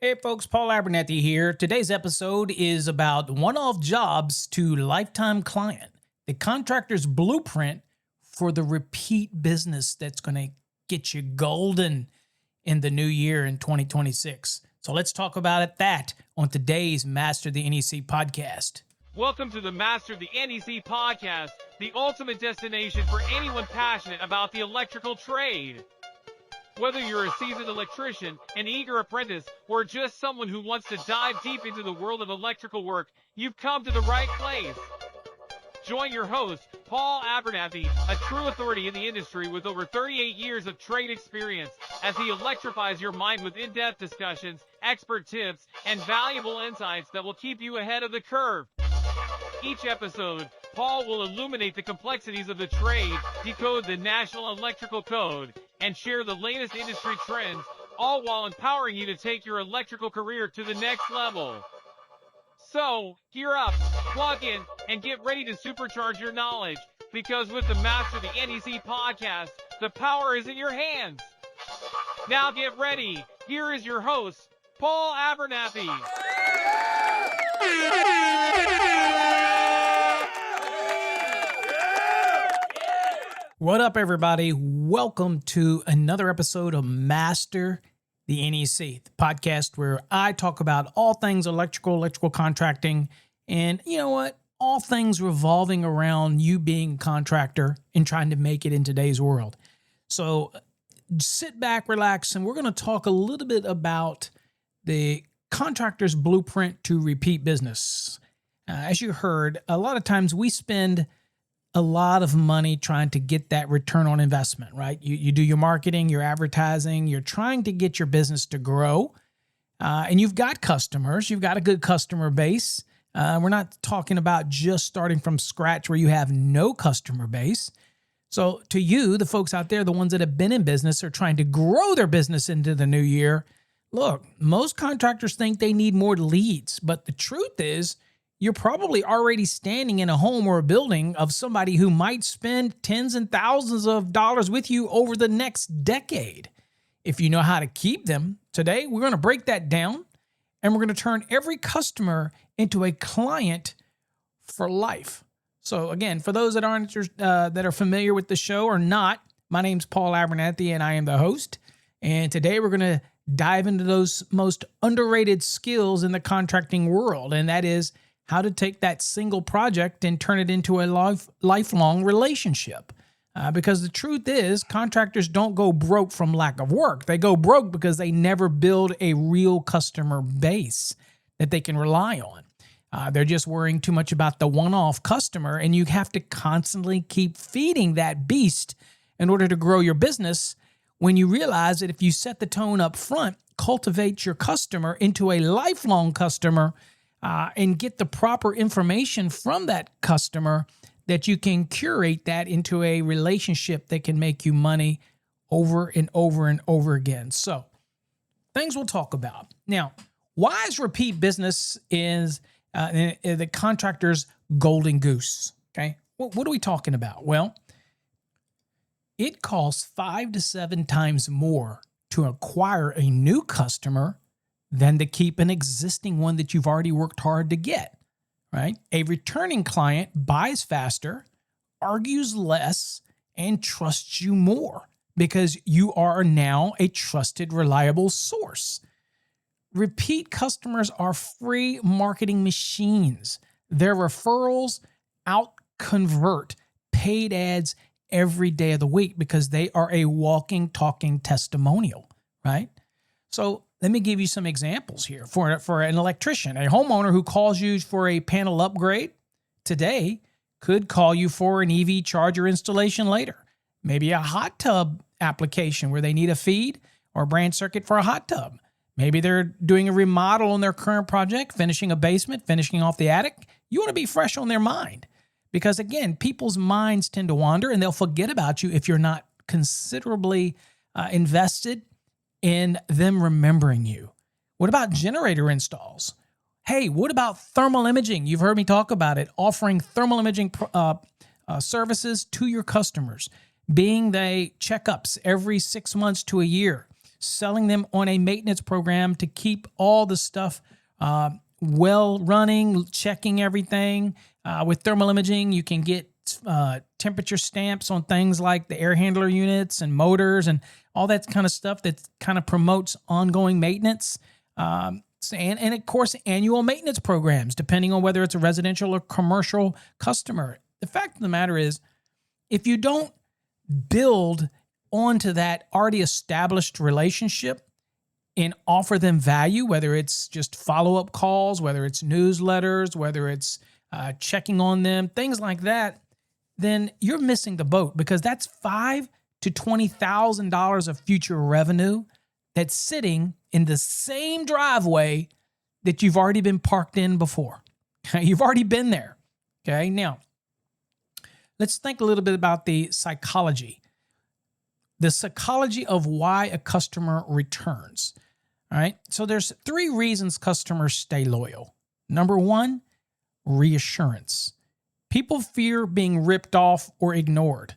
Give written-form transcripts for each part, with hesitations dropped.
Hey folks, Paul Abernathy here. Today's episode is about one-off jobs to lifetime client, the contractor's blueprint for the repeat business that's going to get you golden in the new year in 2026. So let's talk about that on today's Master the NEC podcast. Welcome to the Master the NEC podcast, the ultimate destination for anyone passionate about the electrical trade. Whether you're a seasoned electrician, an eager apprentice, or just someone who wants to dive deep into the world of electrical work, you've come to the right place. Join your host, Paul Abernathy, a true authority in the industry with over 38 years of trade experience, as he electrifies your mind with in-depth discussions, expert tips, and valuable insights that will keep you ahead of the curve. Each episode, Paul will illuminate the complexities of the trade, decode the National Electrical Code, and share the latest industry trends, all while empowering you to take your electrical career to the next level. So, gear up, plug in, and get ready to supercharge your knowledge, because with the Master the NEC podcast, the power is in your hands. Now get ready. Here is your host, Paul Abernathy. What up, everybody? Welcome to another episode of Master the NEC, the podcast where I talk about all things electrical contracting, and you know what? All things revolving around you being a contractor and trying to make it in today's world. So sit back, relax, and we're going to talk a little bit about the contractor's blueprint to repeat business. As you heard, a lot of times we spend a lot of money trying to get that return on investment, right? You do your marketing, your advertising, you're trying to get your business to grow, and you've got customers, you've got a good customer base. We're not talking about just starting from scratch where you have no customer base. So to you, the folks out there, the ones that have been in business are trying to grow their business into the new year. Look, most contractors think they need more leads, but the truth is, you're probably already standing in a home or a building of somebody who might spend tens and thousands of dollars with you over the next decade. If you know how to keep them, today we're going to break that down, and we're going to turn every customer into a client for life. So again, for those that aren't that are familiar with the show or not, my name's Paul Abernathy, and I am the host. And today we're going to dive into those most underrated skills in the contracting world, and that is how to take that single project and turn it into a lifelong relationship. Because the truth is, contractors don't go broke from lack of work. They go broke because they never build a real customer base that they can rely on. They're just worrying too much about the one-off customer, and you have to constantly keep feeding that beast in order to grow your business, when you realize that if you set the tone up front, cultivate your customer into a lifelong customer, and get the proper information from that customer, that you can curate that into a relationship that can make you money over and over and over again. So, things we'll talk about. Now, why is repeat business the contractor's golden goose? Okay, what are we talking about? Well, it costs 5 to 7 times more to acquire a new customer than to keep an existing one that you've already worked hard to get, right? A returning client buys faster, argues less, and trusts you more because you are now a trusted, reliable source. Repeat customers are free marketing machines. Their referrals out-convert paid ads every day of the week because they are a walking, talking testimonial, right? So let me give you some examples here. For an electrician, a homeowner who calls you for a panel upgrade today could call you for an EV charger installation later. Maybe a hot tub application where they need a feed or a branch circuit for a hot tub. Maybe they're doing a remodel on their current project, finishing a basement, finishing off the attic. You want to be fresh on their mind because, again, people's minds tend to wander and they'll forget about you if you're not considerably invested in them remembering you. What about generator installs? Hey, what about thermal imaging? You've heard me talk about it, offering thermal imaging services to your customers, being they checkups every 6 months to a year, selling them on a maintenance program to keep all the stuff well running, checking everything. With thermal imaging, you can get temperature stamps on things like the air handler units and motors and all that kind of stuff that kind of promotes ongoing maintenance. And of course, annual maintenance programs, depending on whether it's a residential or commercial customer. The fact of the matter is, if you don't build onto that already established relationship and offer them value, whether it's just follow-up calls, whether it's newsletters, whether it's checking on them, things like that, then you're missing the boat, because that's $5,000 to $20,000 of future revenue that's sitting in the same driveway that you've already been parked in before. You've already been there. Okay, now let's think a little bit about the psychology. The psychology of why a customer returns. All right, so there's 3 reasons customers stay loyal. Number 1, reassurance. People fear being ripped off or ignored.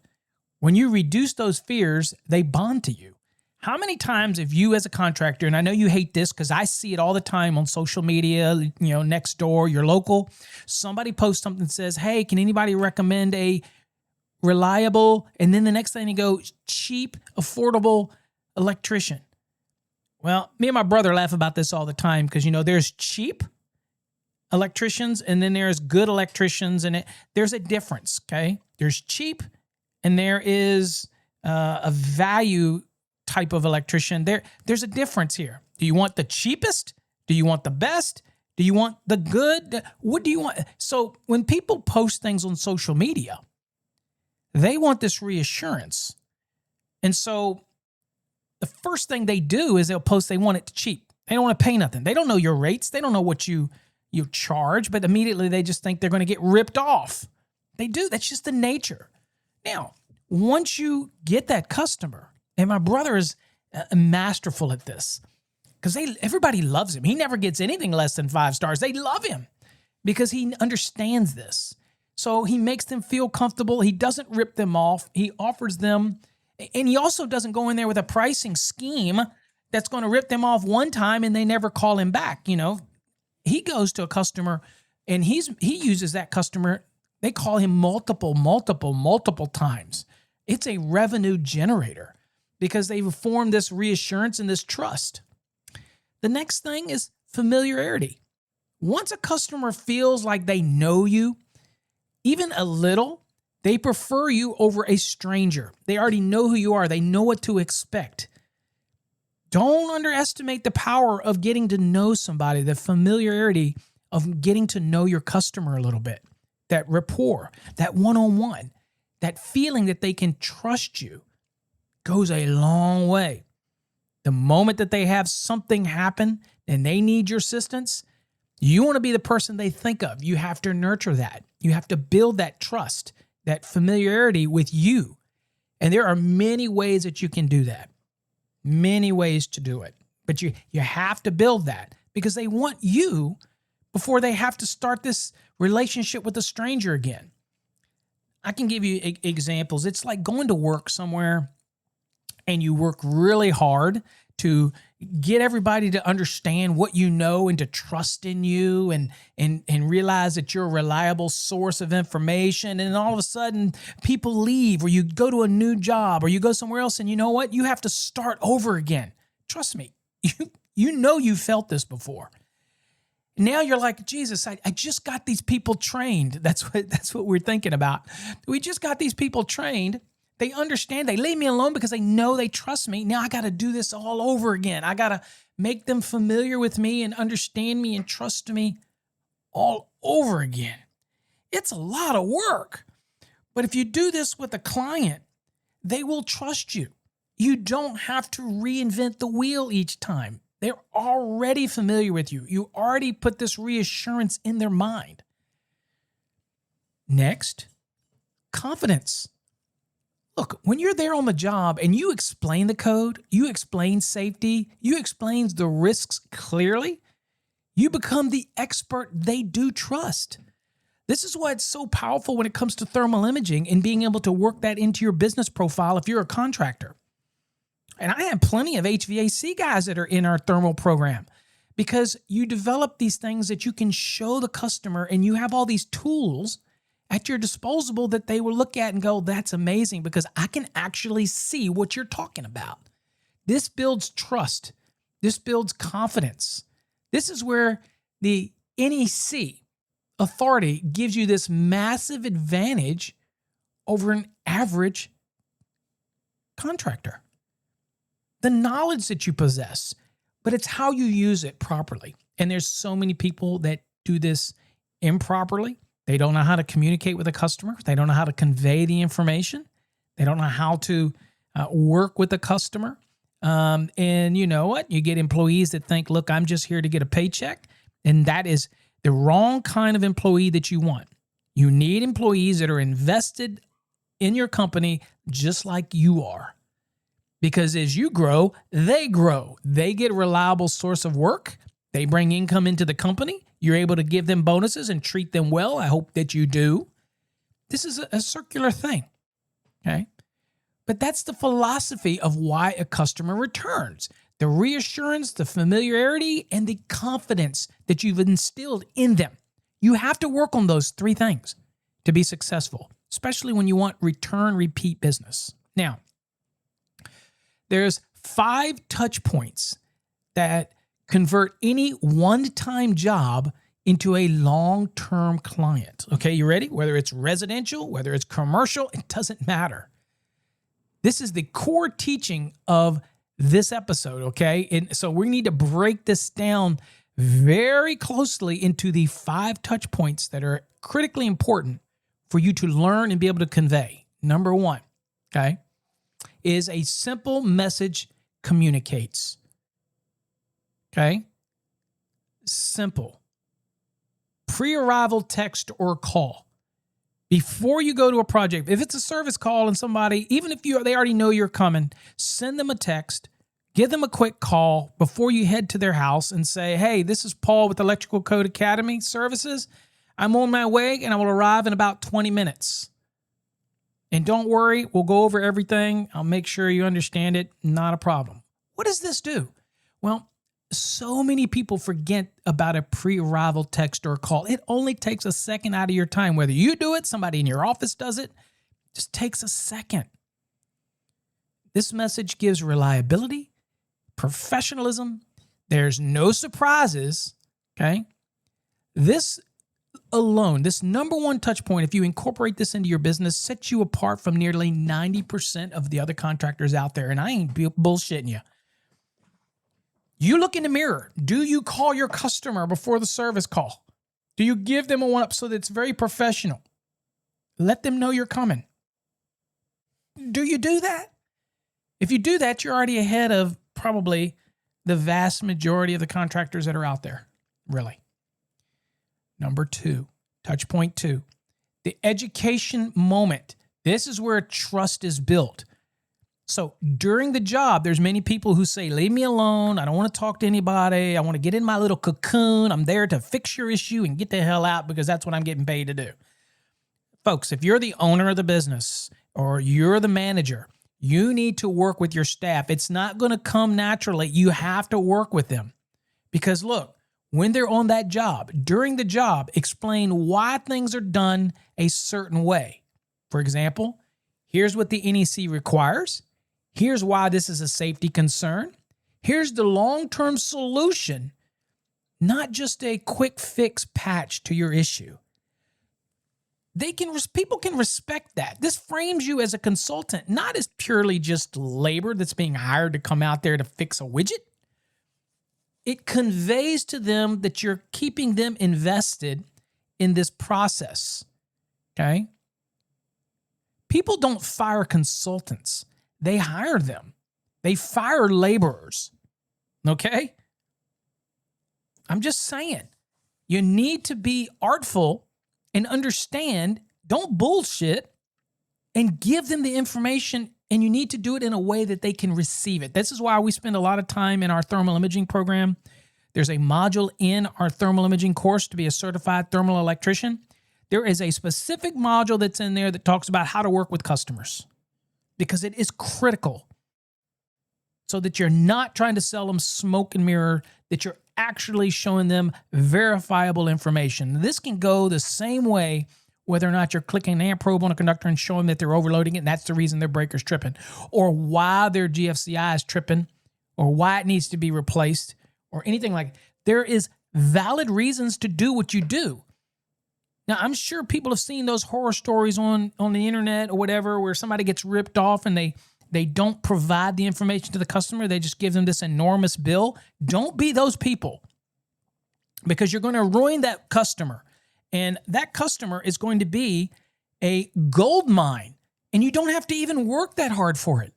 When you reduce those fears, they bond to you. How many times have you as a contractor, and I know you hate this because I see it all the time on social media, next door, your local, somebody posts something that says, hey, can anybody recommend a reliable, and then the next thing you go, cheap, affordable electrician? Well, me and my brother laugh about this all the time because, there's cheap electricians and then there's good electricians, and there's a difference, okay? There's cheap and there is a value type of electrician. There's a difference here. Do you want the cheapest? Do you want the best? Do you want the good? What do you want? So when people post things on social media, they want this reassurance. And so the first thing they do is they'll post they want it cheap. They don't want to pay nothing. They don't know your rates. They don't know what you charge, but immediately they just think they're going to get ripped off. They do. That's just the nature. Now, once you get that customer, and my brother is masterful at this because everybody loves him. He never gets anything less than 5 stars. They love him because he understands this. So he makes them feel comfortable. He doesn't rip them off. He offers them, and he also doesn't go in there with a pricing scheme that's going to rip them off one time and they never call him back. He goes to a customer and he uses that customer. They call him multiple times. It's a revenue generator because they've formed this reassurance and this trust. The next thing is familiarity. Once a customer feels like they know you, even a little, they prefer you over a stranger. They already know who you are. They know what to expect. Don't underestimate the power of getting to know somebody, the familiarity of getting to know your customer a little bit, that rapport, that one-on-one, that feeling that they can trust you goes a long way. The moment that they have something happen and they need your assistance, you want to be the person they think of. You have to nurture that. You have to build that trust, that familiarity with you. And there are many ways that you can do that. Many ways to do it. But you have to build that because they want you before they have to start this relationship with a stranger again. I can give you examples. It's like going to work somewhere and you work really hard to get everybody to understand what you know and to trust in you and realize that you're a reliable source of information. And all of a sudden people leave, or you go to a new job, or you go somewhere else, and you know what? You have to start over again. Trust me, you felt this before. Now you're like, Jesus, I just got these people trained. That's what we're thinking about. We just got these people trained. They understand. They leave me alone because they know they trust me. Now I got to do this all over again. I got to make them familiar with me and understand me and trust me all over again. It's a lot of work. But if you do this with a client, they will trust you. You don't have to reinvent the wheel each time. They're already familiar with you. You already put this reassurance in their mind. Next, confidence. Look, when you're there on the job and you explain the code, you explain safety, you explain the risks clearly, you become the expert they do trust. This is why it's so powerful when it comes to thermal imaging and being able to work that into your business profile if you're a contractor. And I have plenty of HVAC guys that are in our thermal program because you develop these things that you can show the customer, and you have all these tools at your disposal that they will look at and go, that's amazing because I can actually see what you're talking about. This builds trust. This builds confidence. This is where the NEC authority gives you this massive advantage over an average contractor. The knowledge that you possess, but it's how you use it properly. And there's so many people that do this improperly. They don't know how to communicate with a customer. They don't know how to convey the information. They don't know how to work with the customer. And you know what? You get employees that think, look, I'm just here to get a paycheck. And that is the wrong kind of employee that you want. You need employees that are invested in your company just like you are. Because as you grow. They get a reliable source of work. They bring income into the company. You're able to give them bonuses and treat them well. I hope that you do. This is a circular thing, okay? But that's the philosophy of why a customer returns. The reassurance, the familiarity, and the confidence that you've instilled in them. You have to work on those three things to be successful, especially when you want repeat business. Now, there's 5 touch points that convert any one-time job into a long-term client. Okay, you ready? Whether it's residential, whether it's commercial, it doesn't matter. This is the core teaching of this episode, okay? And so we need to break this down very closely into the 5 touch points that are critically important for you to learn and be able to convey. Number 1, okay, is a simple message communicates. Okay? Simple. Pre-arrival text or call. Before you go to a project, if it's a service call and somebody, even if they already know you're coming, send them a text, give them a quick call before you head to their house and say, hey, this is Paul with Electrical Code Academy Services. I'm on my way and I will arrive in about 20 minutes. And don't worry, we'll go over everything. I'll make sure you understand it. Not a problem. What does this do? Well, so many people forget about a pre-arrival text or call. It only takes a second out of your time. Whether you do it, somebody in your office does it, just takes a second. This message gives reliability, professionalism. There's no surprises, okay? This alone, this number 1 touch point, if you incorporate this into your business, sets you apart from nearly 90% of the other contractors out there. And I ain't bullshitting you. You look in the mirror. Do you call your customer before the service call? Do you give them a one-up so that it's very professional? Let them know you're coming. Do you do that? If you do that, you're already ahead of probably the vast majority of the contractors that are out there, really. Number 2, touch point 2, the education moment. This is where trust is built. So during the job, there's many people who say, leave me alone. I don't want to talk to anybody. I want to get in my little cocoon. I'm there to fix your issue and get the hell out because that's what I'm getting paid to do. Folks, if you're the owner of the business or you're the manager, you need to work with your staff. It's not going to come naturally. You have to work with them because look, when they're on that job, during the job, explain why things are done a certain way. For example, here's what the NEC requires. Here's why this is a safety concern. Here's the long-term solution, not just a quick fix patch to your issue. People can respect that. This frames you as a consultant, not as purely just labor that's being hired to come out there to fix a widget. It conveys to them that you're keeping them invested in this process, okay? People don't fire consultants. They hire them. They fire laborers, okay? I'm just saying, you need to be artful and understand, don't bullshit, and give them the information, and you need to do it in a way that they can receive it. This is why we spend a lot of time in our thermal imaging program. There's a module in our thermal imaging course to be a certified thermal electrician. There is a specific module that's in there that talks about how to work with customers because it is critical. so that you're not trying to sell them smoke and mirror, that you're actually showing them verifiable information. This can go the same way whether or not you're clicking an amp probe on a conductor and showing that they're overloading it, and that's the reason their breaker's tripping, or why their GFCI is tripping, or why it needs to be replaced, or anything like that. There is valid reasons to do what you do. Now, I'm sure people have seen those horror stories on the internet or whatever where somebody gets ripped off and they don't provide the information to the customer. They just give them this enormous bill. Don't be those people, because you're going to ruin that customer. And that customer is going to be a gold mine, and you don't have to even work that hard for it.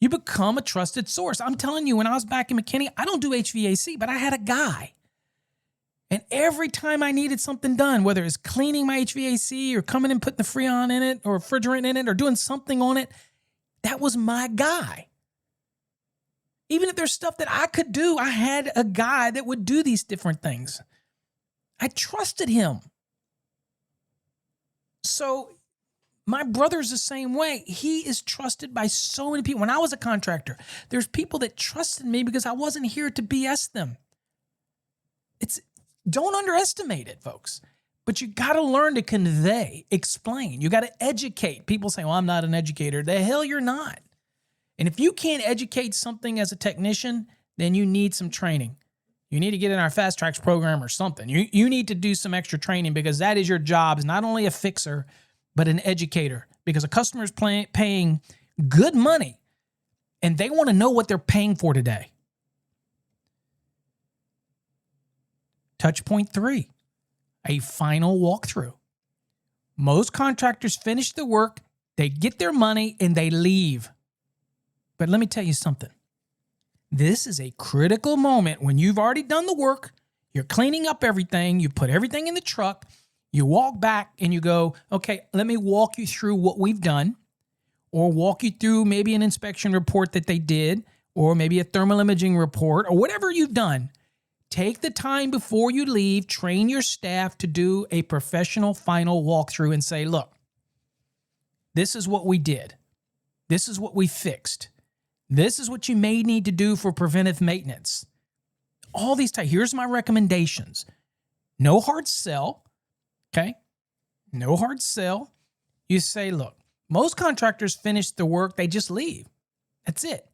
You become a trusted source. I'm telling you, when I was back in McKinney, I don't do HVAC, but I had a guy. And every time I needed something done, whether it's cleaning my HVAC or coming and putting the Freon in it or refrigerant in it or doing something on it, that was my guy. Even if there's stuff that I could do, I had a guy that would do these different things. I trusted him. So my brother's the same way. He is trusted by so many people. When I was a contractor, there's people that trusted me because I wasn't here to BS them. Don't underestimate it, folks. But you got to learn to convey, explain. You got to educate. People say, well, I'm not an educator. The hell you're not. And if you can't educate something as a technician, then you need some training. You need to get in our Fast Tracks program or something. You need to do some extra training, because that is your job as not only a fixer, but an educator. Because a customer is paying good money, and they want to know what they're paying for today. Touch point 3, a final walkthrough. Most contractors finish the work, they get their money, and they leave. But let me tell you something. This is a critical moment when you've already done the work, you're cleaning up everything, you put everything in the truck, you walk back and you go, okay, let me walk you through what we've done, or walk you through maybe an inspection report that they did, or maybe a thermal imaging report, or whatever you've done. Take the time before you leave, train your staff to do a professional final walkthrough and say, look, this is what we did. This is what we fixed. This is what you may need to do for preventive maintenance. All these types. Here's my recommendations. No hard sell. Okay? No hard sell. You say, look, most contractors finish the work, they just leave. That's it.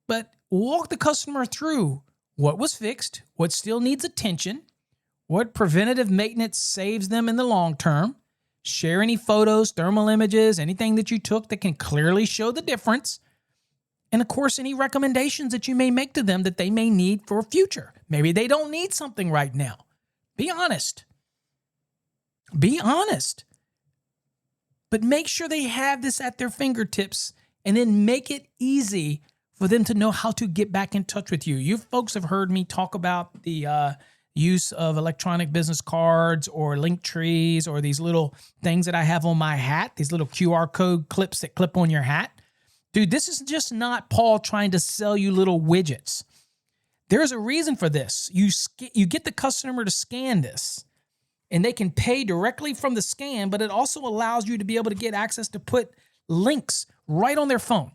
But walk the customer through what was fixed, what still needs attention, what preventative maintenance saves them in the long term. Share any photos, thermal images, anything that you took that can clearly show the difference. And of course, any recommendations that you may make to them that they may need for future. Maybe they don't need something right now. Be honest. Be honest. But make sure they have this at their fingertips, and then make it easy for them to know how to get back in touch with you. You folks have heard me talk about the use of electronic business cards or link trees, or these little things that I have on my hat, these little QR code clips that clip on your hat. Dude, this is just not Paul trying to sell you little widgets. There's a reason for this. You get the customer to scan this, and they can pay directly from the scan, but it also allows you to be able to get access to put links right on their phone.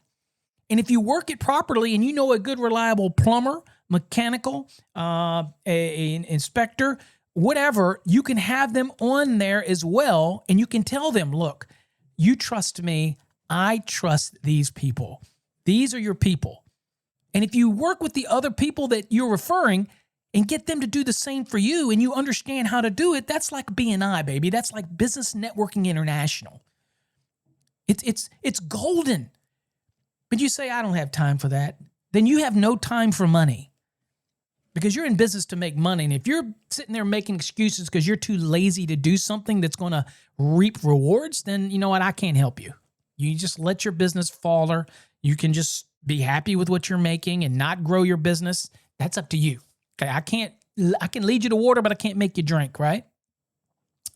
And if you work it properly and you know a good, reliable plumber, mechanical, an inspector, whatever, you can have them on there as well, and you can tell them, look, you trust me, I trust these people. These are your people. And if you work with the other people that you're referring and get them to do the same for you, and you understand how to do it, that's like BNI, baby. That's like Business Networking International. It's golden. But you say, I don't have time for that. Then you have no time for money, because you're in business to make money. And if you're sitting there making excuses because you're too lazy to do something that's going to reap rewards, then you know what? I can't help you. You just let your business falter. You can just be happy with what you're making and not grow your business. That's up to you. Okay, I can lead you to water, but I can't make you drink, right?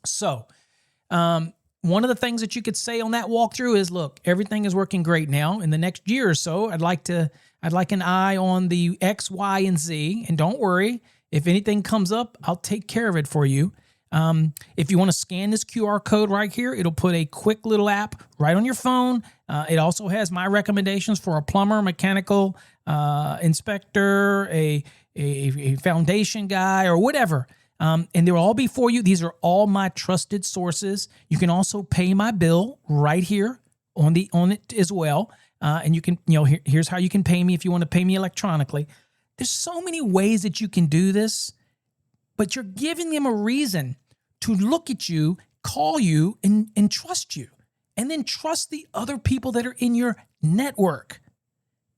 So, one of the things that you could say on that walkthrough is, look, everything is working great now. In the next year or so, I'd like an eye on the X, Y, and Z. And don't worry, if anything comes up, I'll take care of it for you. If you want to scan this QR code right here, it'll put a quick little app right on your phone. It also has my recommendations for a plumber, mechanical inspector, a foundation guy, or whatever. And they'll all be for you. These are all my trusted sources. You can also pay my bill right here on it as well. And you can, here's how you can pay me if you want to pay me electronically. There's so many ways that you can do this, but you're giving them a reason to look at you, call you, and trust you. And then trust the other people that are in your network.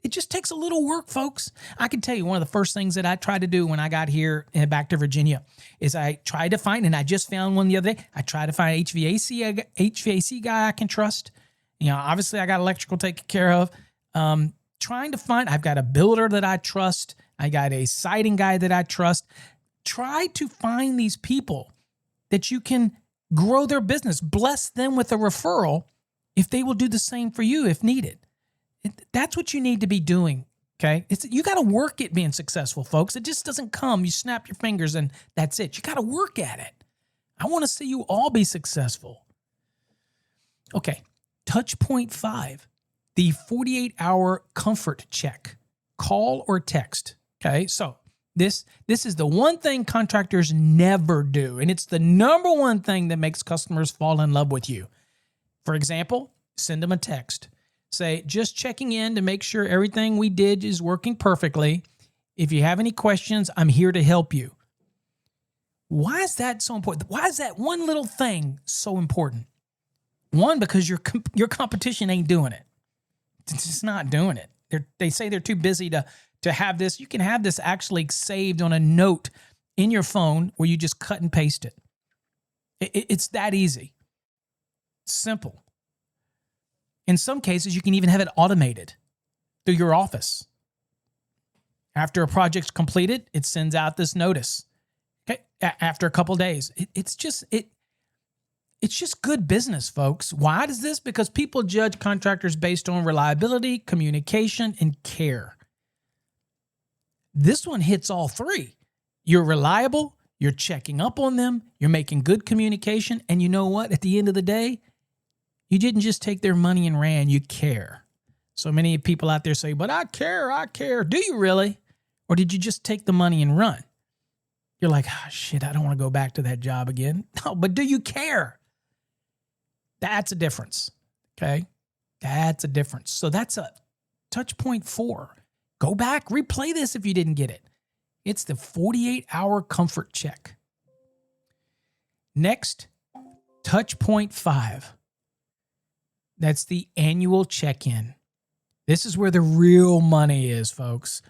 It just takes a little work, folks. I can tell you one of the first things that I tried to do when I got here and back to Virginia is I tried to find, and I just found one the other day, I tried to find an HVAC guy I can trust. Obviously I got electrical taken care of. Trying to find, I've got a builder that I trust. I got a siding guy that I trust. Try to find these people that you can grow their business, bless them with a referral if they will do the same for you if needed. That's what you need to be doing, okay? You got to work at being successful, folks. It just doesn't come. You snap your fingers and that's it. You got to work at it. I want to see you all be successful. Okay, touch point 5, the 48-hour comfort check. Call or text, okay? So this is the one thing contractors never do, and it's the number one thing that makes customers fall in love with you. For example, send them a text. Say, just checking in to make sure everything we did is working perfectly. If you have any questions, I'm here to help you. Why is that so important? Why is that one little thing so important? One, because your competition ain't doing it. It's just not doing it. They say they're too busy to have this. You can have this actually saved on a note in your phone where you just cut and paste it. It's that easy. Simple. In some cases, you can even have it automated through your office. After a project's completed, it sends out this notice. Okay, after a couple of days, it's just good business, folks. Why does this? Because people judge contractors based on reliability, communication, and care. This one hits all three. You're reliable, you're checking up on them, you're making good communication, and you know what? At the end of the day, you didn't just take their money and ran, you care. So many people out there say, but I care. Do you really? Or did you just take the money and run? You're like, oh, shit, I don't want to go back to that job again. No, but do you care? That's a difference, okay? That's a difference. So that's a touch point 4. Go back, replay this if you didn't get it. It's the 48-hour comfort check. Next, touch point 5. That's the annual check-in. This is where the real money is, folks.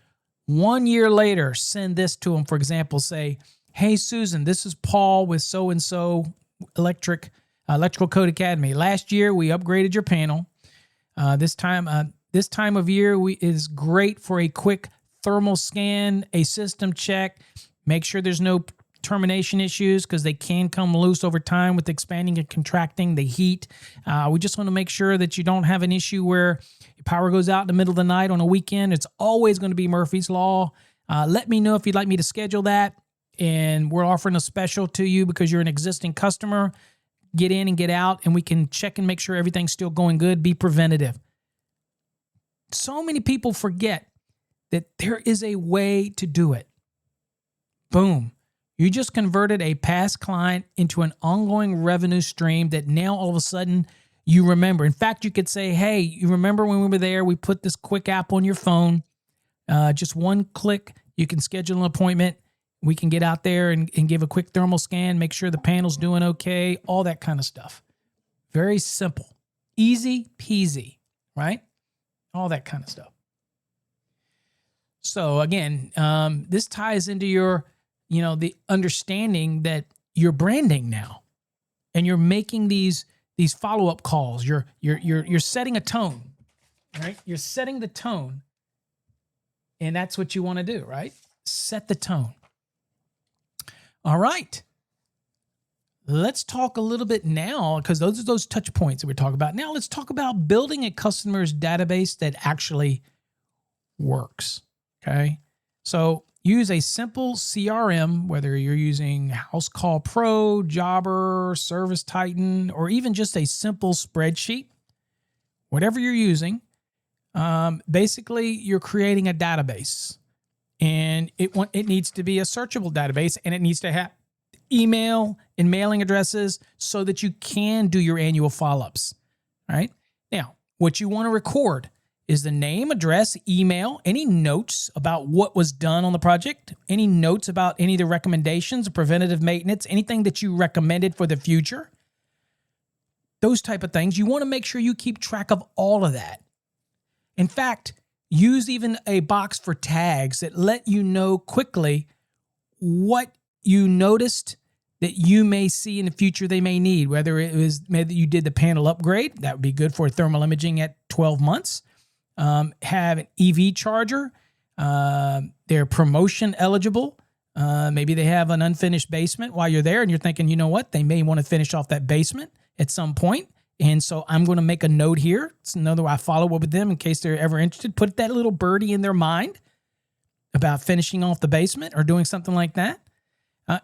1 year later, send this to them. For example, say, hey, Susan, this is Paul with so-and-so Electrical Code Academy. Last year, we upgraded your panel. This time of year is great for a quick thermal scan, a system check. Make sure there's no termination issues because they can come loose over time with expanding and contracting the heat. We just want to make sure that you don't have an issue where your power goes out in the middle of the night on a weekend. It's always going to be Murphy's Law. Let me know if you'd like me to schedule that. And we're offering a special to you because you're an existing customer. Get in and get out, and we can check and make sure everything's still going good. Be preventative. So many people forget that there is a way to do it. Boom. You just converted a past client into an ongoing revenue stream that now all of a sudden you remember. In fact, you could say, hey, you remember when we were there, we put this quick app on your phone. Just one click, you can schedule an appointment. We can get out there and give a quick thermal scan, make sure the panel's doing okay, all that kind of stuff. Very simple. Easy peasy, right? All that kind of stuff. So again, this ties into your the understanding that you're branding now, and you're making these follow-up calls. You're setting a tone, right? You're setting the tone, and that's what you want to do, right? Set the tone. All right. Let's talk a little bit now, because those are those touch points that we're talking about. Now let's talk about building a customer's database that actually works. Okay. So use a simple CRM, whether you're using House Call Pro, Jobber, Service Titan, or even just a simple spreadsheet, whatever you're using. Basically, you're creating a database, and it needs to be a searchable database, and it needs to have email and mailing addresses so that you can do your annual follow-ups. All right. Now, what you want to record is the name, address, email, any notes about what was done on the project, any notes about any of the recommendations, preventative maintenance, anything that you recommended for the future, those type of things. You want to make sure you keep track of all of that. In fact, use even a box for tags that let you know quickly what you noticed that you may see in the future they may need, whether it was maybe you did the panel upgrade, that would be good for thermal imaging at 12 months. Have an EV charger. They're promotion eligible. Maybe they have an unfinished basement while you're there and you're thinking, you know what, they may want to finish off that basement at some point. And so I'm going to make a note here. It's another way I follow up with them in case they're ever interested. Put that little birdie in their mind about finishing off the basement or doing something like that.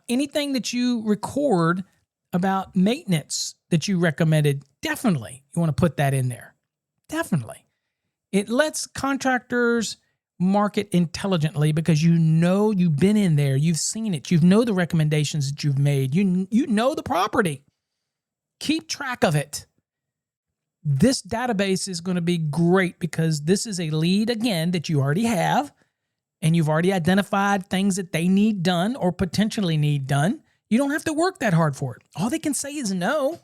Anything that you record about maintenance that you recommended, definitely you want to put that in there. Definitely. It lets contractors market intelligently because you know you've been in there, you've seen it, you know the recommendations that you've made, you know the property. Keep track of it. This database is going to be great because this is a lead, again, that you already have, and you've already identified things that they need done or potentially need done. You don't have to work that hard for it. All they can say is no.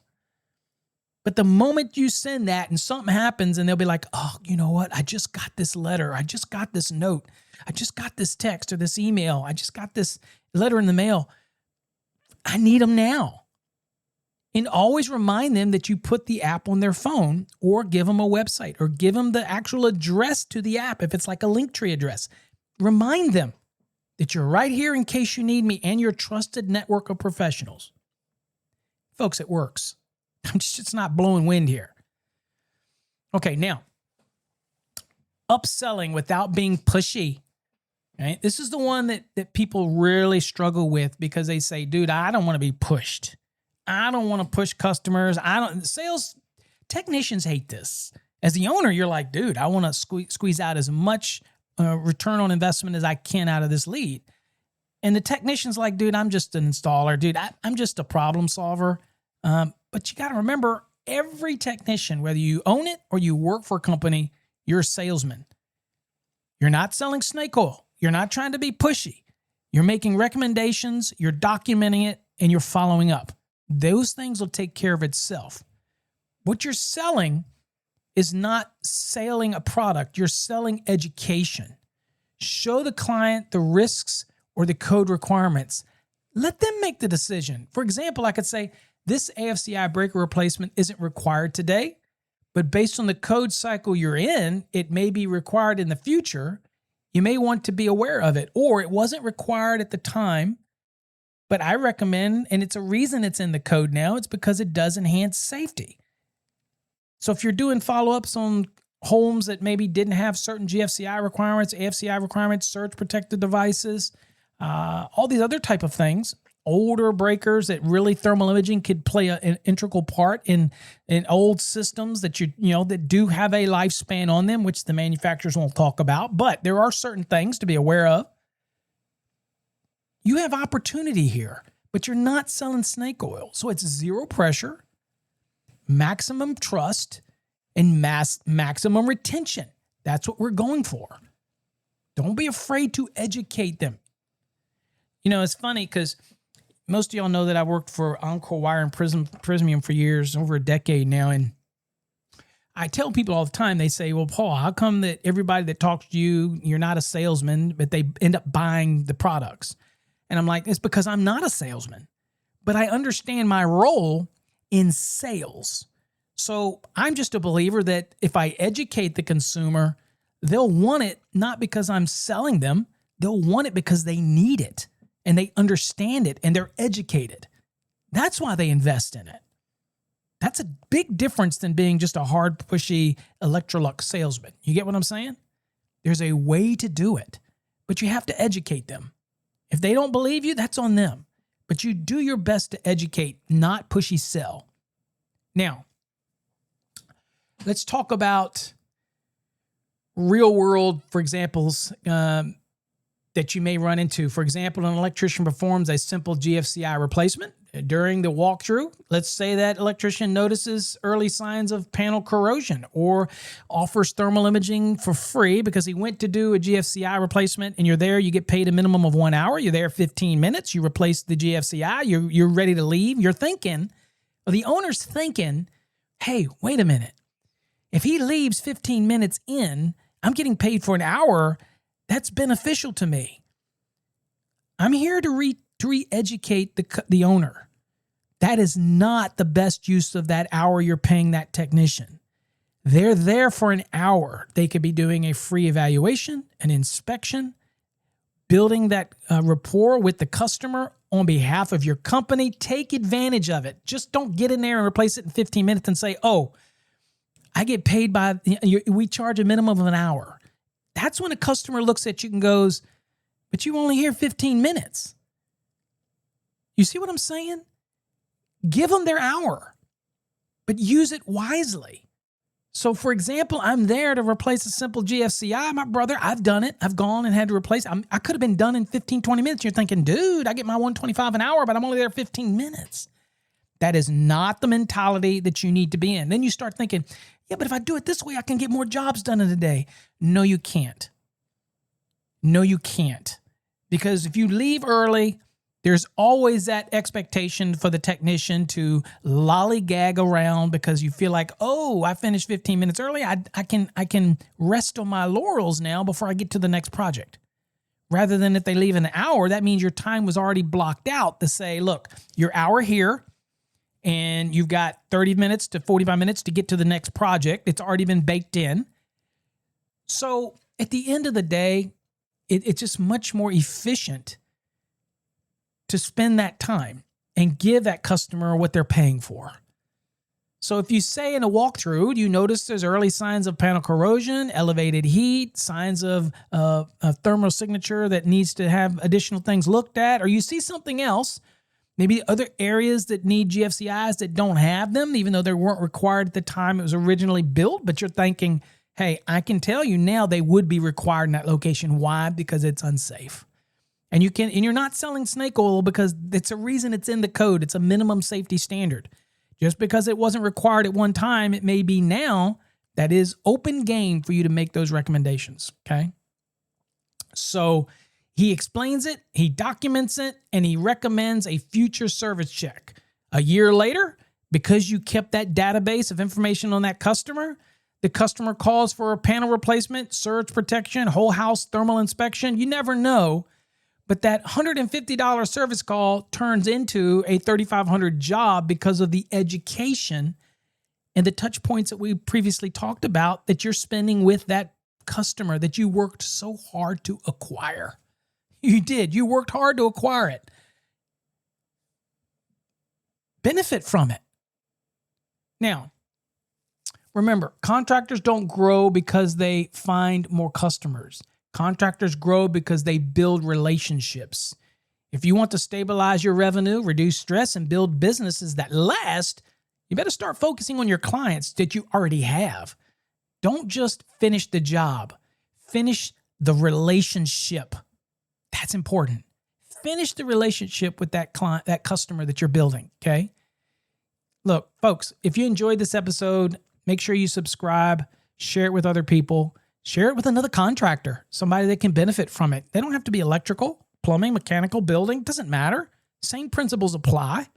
But the moment you send that and something happens and they'll be like, oh, you know what? I just got this letter. I just got this note. I just got this text or this email. I just got this letter in the mail. I need them now. And always remind them that you put the app on their phone or give them a website or give them the actual address to the app if it's like a Linktree address. Remind them that you're right here in case you need me and your trusted network of professionals. Folks, it works. I'm just not blowing wind here. Okay, now, upselling without being pushy. Right? This is the one that people really struggle with because they say, dude, I don't want to be pushed. I don't want to push customers. Sales technicians hate this. As the owner, you're like, dude, I want to squeeze out as much return on investment as I can out of this lead. And the technician's like, dude, I'm just an installer. Dude, I'm just a problem solver. But you got to remember, every technician, whether you own it or you work for a company, you're a salesman. You're not selling snake oil. You're not trying to be pushy. You're making recommendations, you're documenting it, and you're following up. Those things will take care of itself. What you're selling is not selling a product. You're selling education. Show the client the risks or the code requirements. Let them make the decision. For example, I could say, this AFCI breaker replacement isn't required today, but based on the code cycle you're in, it may be required in the future. You may want to be aware of it, or it wasn't required at the time, but I recommend, and it's a reason it's in the code now, it's because it does enhance safety. So if you're doing follow-ups on homes that maybe didn't have certain GFCI requirements, AFCI requirements, surge protected devices, all these other type of things, older breakers that really thermal imaging could play an integral part in old systems that that do have a lifespan on them, which the manufacturers won't talk about. But there are certain things to be aware of. You have opportunity here, but you're not selling snake oil. So it's zero pressure, maximum trust, and maximum retention. That's what we're going for. Don't be afraid to educate them. It's funny because most of y'all know that I worked for Encore Wire and Prismium for years, over a decade now. And I tell people all the time, they say, well, Paul, how come that everybody that talks to you, you're not a salesman, but they end up buying the products? And I'm like, it's because I'm not a salesman, but I understand my role in sales. So I'm just a believer that if I educate the consumer, they'll want it not because I'm selling them. They'll want it because they need it and they understand it and they're educated. That's why they invest in it. That's a big difference than being just a hard, pushy Electrolux salesman. You get what I'm saying? There's a way to do it. but you have to educate them. If they don't believe you, that's on them. But you do your best to educate, not pushy sell. Now, let's talk about real world, for examples, that you may run into. For example, an electrician performs a simple GFCI replacement. During the walkthrough, let's say that electrician notices early signs of panel corrosion or offers thermal imaging for free because he went to do a GFCI replacement, and you're there, you get paid a minimum of 1 hour. You're there 15 minutes. You replace the GFCI. You're ready to leave. You're thinking, or the owner's thinking, hey, wait a minute. If he leaves 15 minutes in, I'm getting paid for an hour. That's beneficial to me. I'm here to re-educate the owner. That is not the best use of that hour you're paying that technician. They're there for an hour. They could be doing a free evaluation, an inspection, building that rapport with the customer on behalf of your company. Take advantage of it. Just don't get in there and replace it in 15 minutes and say, oh, I get paid we charge a minimum of an hour. That's when a customer looks at you and goes, but you only here 15 minutes. You see what I'm saying? Give them their hour, but use it wisely. So, for example, I'm there to replace a simple GFCI. My brother, I've done it. I've gone and had to replace it. I could have been done in 15, 20 minutes. You're thinking, dude, I get my $125 an hour, but I'm only there 15 minutes. That is not the mentality that you need to be in. Then you start thinking, yeah, but if I do it this way, I can get more jobs done in a day. No, you can't. No, you can't. Because if you leave early, there's always that expectation for the technician to lollygag around because you feel like, oh, I finished 15 minutes early. I can rest on my laurels now before I get to the next project. Rather than if they leave an hour, that means your time was already blocked out to say, look, your hour here, and you've got 30 minutes to 45 minutes to get to the next project. It's already been baked in. So at the end of the day, it's just much more efficient to spend that time and give that customer what they're paying for. So if you say in a walkthrough, you notice there's early signs of panel corrosion, elevated heat, signs of a thermal signature that needs to have additional things looked at, or you see something else, maybe other areas that need GFCIs that don't have them, even though they weren't required at the time it was originally built, but you're thinking, hey, I can tell you now they would be required in that location. Why? Because it's unsafe. And you're not selling snake oil because it's a reason it's in the code. It's a minimum safety standard. Just because it wasn't required at one time, it may be now. That is open game for you to make those recommendations, okay? So he explains it, he documents it, and he recommends a future service check. A year later, because you kept that database of information on that customer, the customer calls for a panel replacement, surge protection, whole house thermal inspection. You never know. But that $150 service call turns into a $3,500 job because of the education and the touch points that we previously talked about that you're spending with that customer that you worked so hard to acquire. You did. You worked hard to acquire it. Benefit from it. Now, remember, contractors don't grow because they find more customers. Contractors grow because they build relationships. If you want to stabilize your revenue, reduce stress, and build businesses that last, you better start focusing on your clients that you already have. Don't just finish the job. Finish the relationship. That's important. Finish the relationship with that client, that customer that you're building, okay? Look, folks, if you enjoyed this episode, make sure you subscribe, share it with other people. Share it with another contractor, somebody that can benefit from it. They don't have to be electrical, plumbing, mechanical, building. Doesn't matter. Same principles apply.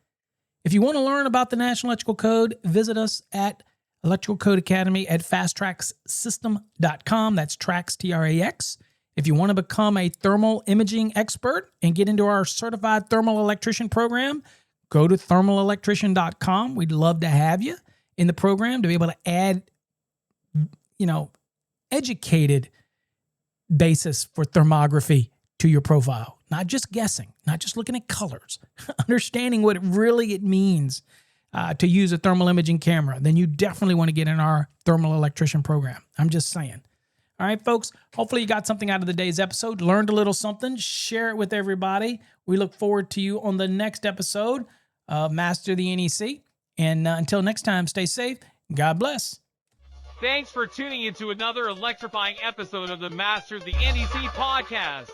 If you want to learn about the National Electrical Code, visit us at Electrical Code Academy at fasttracksystem.com. That's tracks, T-R-A-X. If you want to become a thermal imaging expert and get into our certified thermal electrician program, go to thermalelectrician.com. We'd love to have you in the program to be able to add, educated basis for thermography to your profile. Not just guessing, not just looking at colors, understanding what it means to use a thermal imaging camera. Then you definitely want to get in our thermal electrician program. I'm just saying. All right, folks. Hopefully you got something out of the day's episode, learned a little something, share it with everybody. We look forward to you on the next episode of Master the NEC. And until next time, stay safe. God bless. Thanks for tuning into another electrifying episode of the Master the NEC podcast.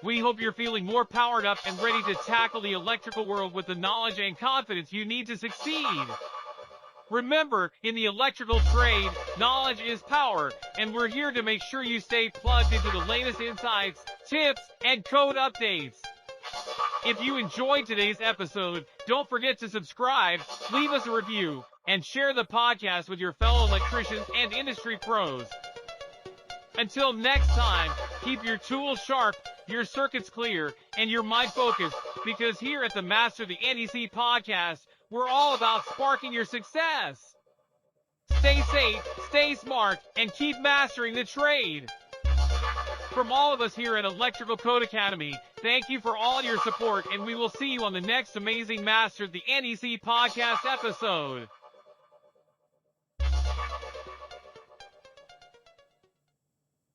We hope you're feeling more powered up and ready to tackle the electrical world with the knowledge and confidence you need to succeed. Remember, in the electrical trade, knowledge is power, and we're here to make sure you stay plugged into the latest insights, tips, and code updates. If you enjoyed today's episode, don't forget to subscribe, leave us a review, and share the podcast with your fellow electricians and industry pros. Until next time, keep your tools sharp, your circuits clear, and your mind focused, because here at the Master the NEC podcast, we're all about sparking your success. Stay safe, stay smart, and keep mastering the trade. From all of us here at Electrical Code Academy, thank you for all your support, and we will see you on the next amazing Master the NEC podcast episode.